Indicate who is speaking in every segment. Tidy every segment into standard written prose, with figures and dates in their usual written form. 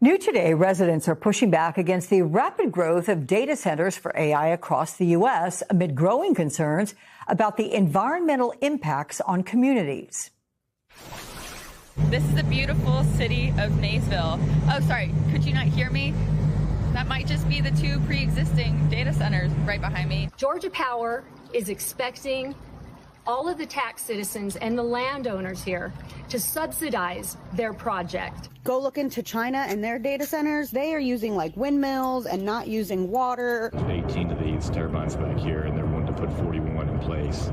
Speaker 1: New today, residents are pushing back against the rapid growth of data centers for AI across the U.S. amid growing concerns about the environmental impacts on communities.
Speaker 2: This is the beautiful city of Maysville. Oh, sorry, could you not hear me? That might just be the two pre-existing data centers right behind me.
Speaker 3: Georgia Power is expecting all of the tax citizens and the landowners here to subsidize their project.
Speaker 4: Go look into China and their data centers. They are using like windmills and not using water.
Speaker 5: 18 of these turbines back here, and they're wanting to put 41 in place.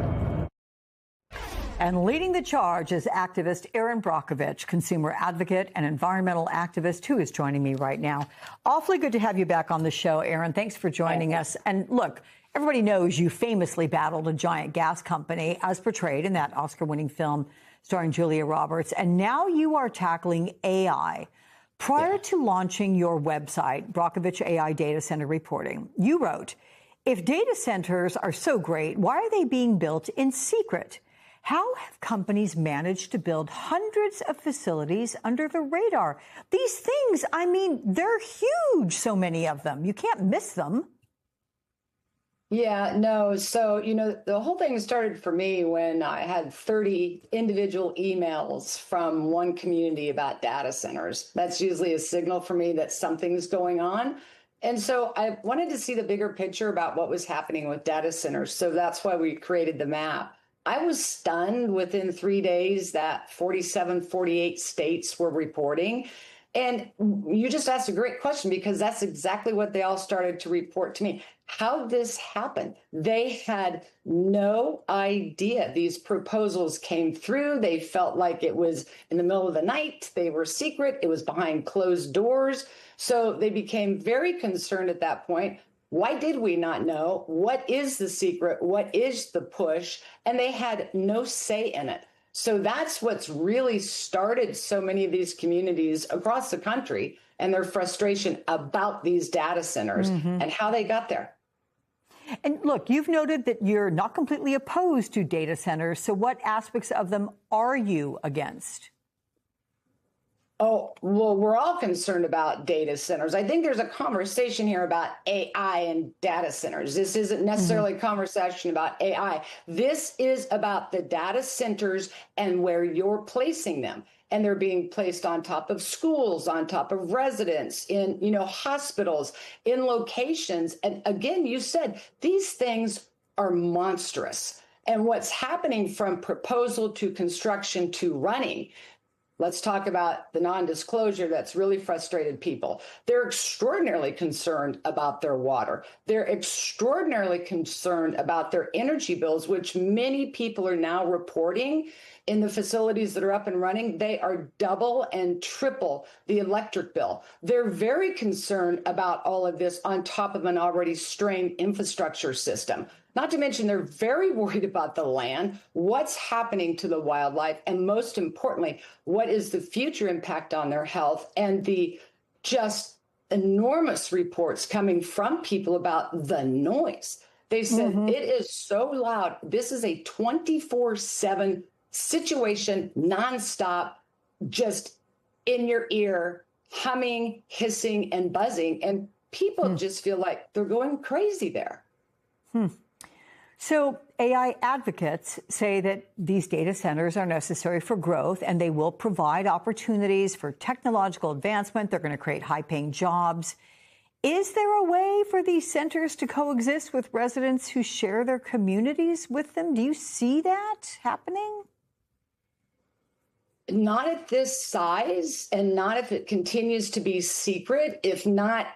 Speaker 1: And leading the charge is activist Erin Brockovich, consumer advocate and environmental activist, who is joining me right now. Awfully good to have you back on the show, Erin. Thanks for joining us. And look, everybody knows you famously battled a giant gas company, as portrayed in that Oscar-winning film starring Julia Roberts. And now you are tackling AI. Prior to launching your website, Brockovich AI Data Center Reporting, you wrote, if data centers are so great, why are they being built in secret? How have companies managed to build hundreds of facilities under the radar? These things, I mean, they're huge, so many of them. You can't miss them.
Speaker 6: Yeah, no. So, the whole thing started for me when I had 30 individual emails from one community about data centers. That's usually a signal for me that something's going on. And so I wanted to see the bigger picture about what was happening with data centers. So that's why we created the map. I was stunned within 3 days that 47, 48 states were reporting. And you just asked a great question, because that's exactly what they all started to report to me. How this happened. They had no idea. These proposals came through. They felt like it was in the middle of the night. They were secret. It was behind closed doors. So they became very concerned at that point. Why did we not know? What is the secret? What is the push? And they had no say in it. So that's what's really started so many of these communities across the country and their frustration about these data centers and how they got there.
Speaker 1: And look, you've noted that you're not completely opposed to data centers. So what aspects of them are you against?
Speaker 6: Oh, well, we're all concerned about data centers. I think there's a conversation here about AI and data centers. This isn't necessarily a conversation about AI. This is about the data centers and where you're placing them. And they're being placed on top of schools, on top of residents, in, hospitals, in locations. And again, you said these things are monstrous. And what's happening from proposal to construction to running. Let's talk about the non-disclosure that's really frustrated people. They're extraordinarily concerned about their water. They're extraordinarily concerned about their energy bills, which many people are now reporting in the facilities that are up and running. They are double and triple the electric bill. They're very concerned about all of this on top of an already strained infrastructure system. Not to mention, they're very worried about the land, what's happening to the wildlife, and most importantly, what is the future impact on their health, and the just enormous reports coming from people about the noise. They said it is so loud. This is a 24/7 situation, nonstop, just in your ear, humming, hissing, and buzzing. And people just feel like they're going crazy there.
Speaker 1: So AI advocates say that these data centers are necessary for growth, and they will provide opportunities for technological advancement. They're going to create high-paying jobs. Is there a way for these centers to coexist with residents who share their communities with them? Do you see that happening?
Speaker 6: Not at this size, and not if it continues to be secret, if not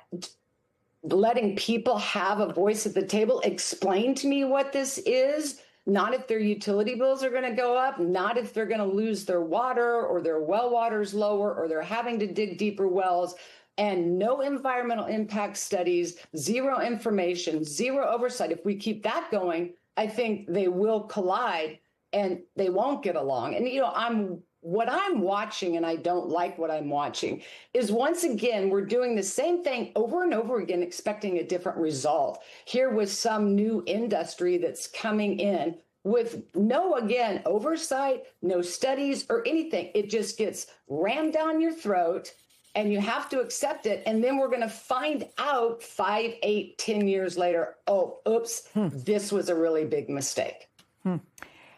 Speaker 6: letting people have a voice at the table. Explain to me what this is. Not if their utility bills are going to go up, not if they're going to lose their water, or their well water's lower, or they're having to dig deeper wells. And no environmental impact studies, zero information, zero oversight. If we keep that going, I think they will collide and they won't get along. And, what I'm watching, and I don't like what I'm watching, is once again, we're doing the same thing over and over again, expecting a different result. Here with some new industry that's coming in with no, again, oversight, no studies or anything. It just gets rammed down your throat. and you have to accept it. And then we're going to find out 5, 8, 10 years later, oh, oops, this was a really big mistake.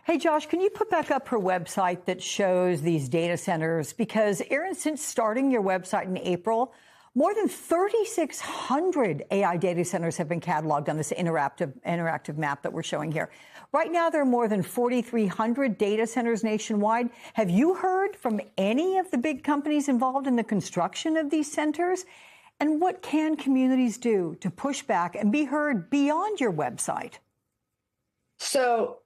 Speaker 1: Hey, Josh, can you put back up her website that shows these data centers? Because, Erin, since starting your website in April, more than 3,600 AI data centers have been cataloged on this interactive map that we're showing here. Right now, there are more than 4,300 data centers nationwide. Have you heard from any of the big companies involved in the construction of these centers? And what can communities do to push back and be heard beyond your website?
Speaker 6: So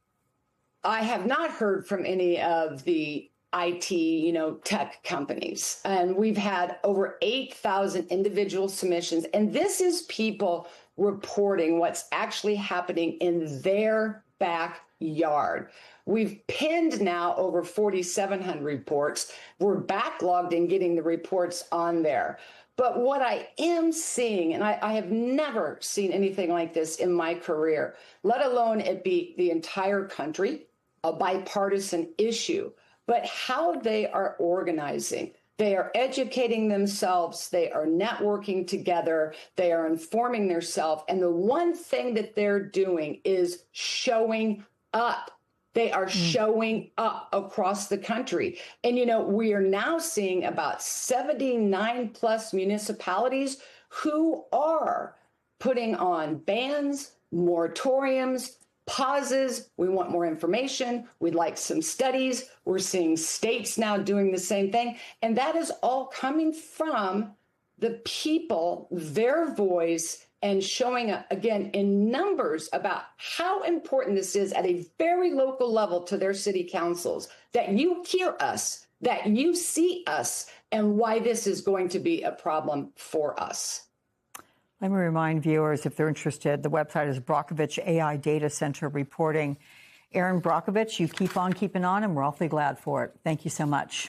Speaker 6: I have not heard from any of the IT, tech companies. And we've had over 8,000 individual submissions. And this is people reporting what's actually happening in their backyard. We've pinned now over 4,700 reports. We're backlogged in getting the reports on there. But what I am seeing, and I have never seen anything like this in my career, let alone it be the entire country, a bipartisan issue, but how they are organizing. They are educating themselves. They are networking together. They are informing themselves. And the one thing that they're doing is showing up. They are showing up across the country. And, we are now seeing about 79 plus municipalities who are putting on bans, moratoriums, pauses. We want more information. We'd like some studies. We're seeing states now doing the same thing. And that is all coming from the people, their voice, and showing up again in numbers about how important this is at a very local level to their city councils, that you hear us, that you see us, and why this is going to be a problem for us.
Speaker 1: Let me remind viewers, if they're interested, the website is Brockovich AI Data Center Reporting. Erin Brockovich, you keep on keeping on, and we're awfully glad for it. Thank you so much.